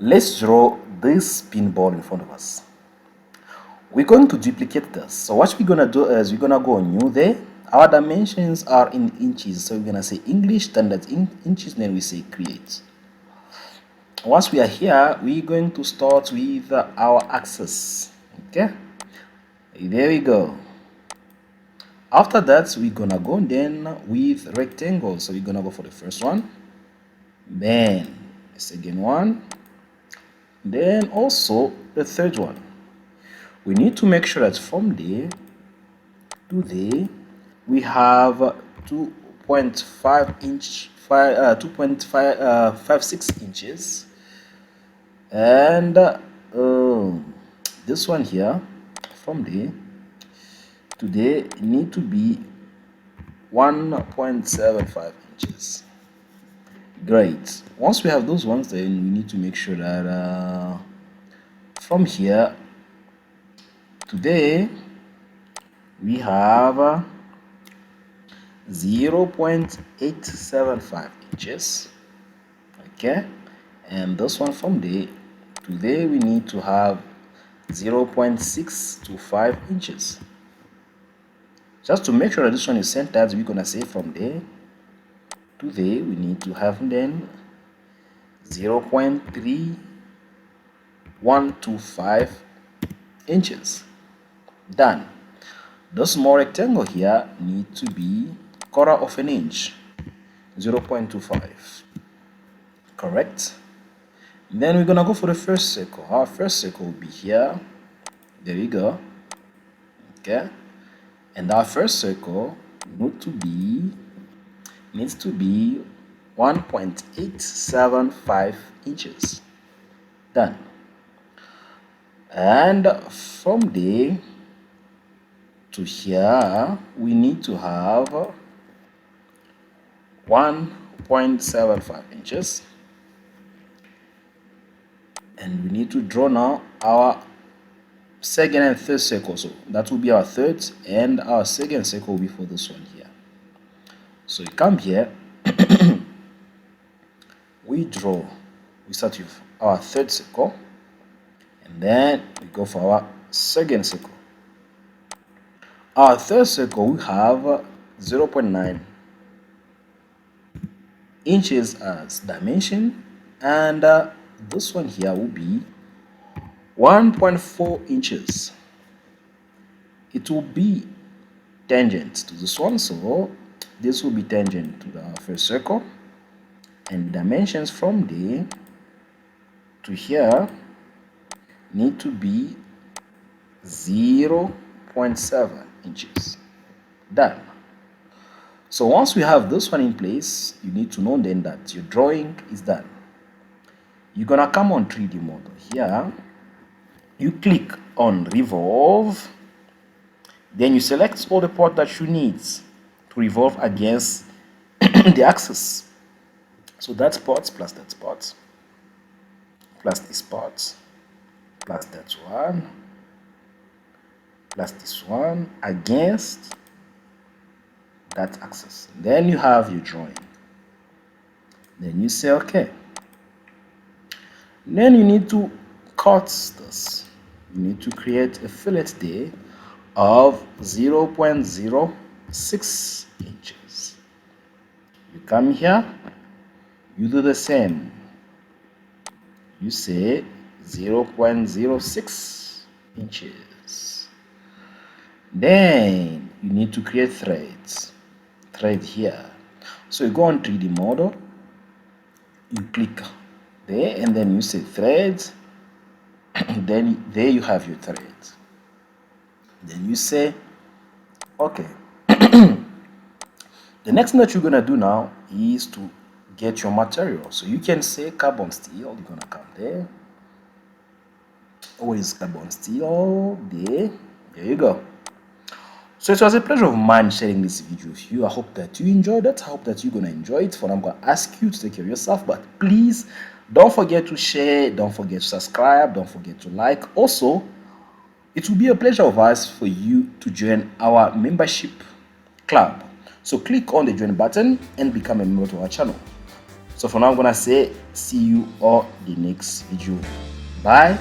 Let's draw this pinball in front of us. We're going to duplicate this. So what we're gonna do is we're gonna go on new there. Our dimensions are in inches, so we're gonna say English standard inches, then we say create. Once we are here, we're going to start with our axis. Okay, there we go. After that, we're gonna go then with rectangle. So we're gonna go for the first one, then the second one, then also the third one. We need to make sure that from there to there we have 2.56 inches, and this one here from there to there need to be 1.75 inches. Great. Once we have those ones, then we need to make sure that from here to there we have 0.875 inches. Okay, and this one from there to there we need to have 0.625 inches. Just to make sure that this one is centered, we're gonna say from there to there we need to have then 0.3125 inches. Done. This small rectangle here need to be 1/4 of an inch, 0.25. Correct. Then we're gonna go for the first circle. Our first circle will be here. There we go. Okay, and our first circle needs to be 1.875 inches. Done. And from there to here we need to have 1.75 inches, and we need to draw now our second and third circle. So that will be our third, and our second circle will be for this one here. So we come here, we start with our third circle, and then we go for our second circle. Our third circle we have 0.9 inches as dimension, and this one here will be 1.4 inches. It will be tangent to this one, so this will be tangent to the first circle, and dimensions from there to here need to be 0.7 inches. Done. So once we have this one in place, you need to know then that your drawing is done. You're gonna come on 3D model here, you click on revolve, then you select all the parts that you need to revolve against the axis. So that's parts plus that part plus this part plus that one plus this one against that axis. Then you have your drawing. Then you say okay. Then you need to cut this. You need to create a fillet there of 0.06 inches. You come here, you do the same. You say 0.06 inches. Then you need to create threads. Thread here. So you go on 3D model, you click there, and then you say threads. Then there you have your thread. Then you say okay. The next thing that you're gonna do now is to get your material. So you can say carbon steel. You're gonna come there. Always carbon steel there. There you go. So it was a pleasure of mine sharing this video with you. I hope that you enjoyed it. I hope that you're gonna enjoy it. For now, I'm gonna ask you to take care of yourself, but please don't forget to share, don't forget to subscribe, don't forget to like. Also, it will be a pleasure of us for you to join our membership club. So click on the join button and become a member to our channel. So for now, I'm gonna say see you all the next video. Bye.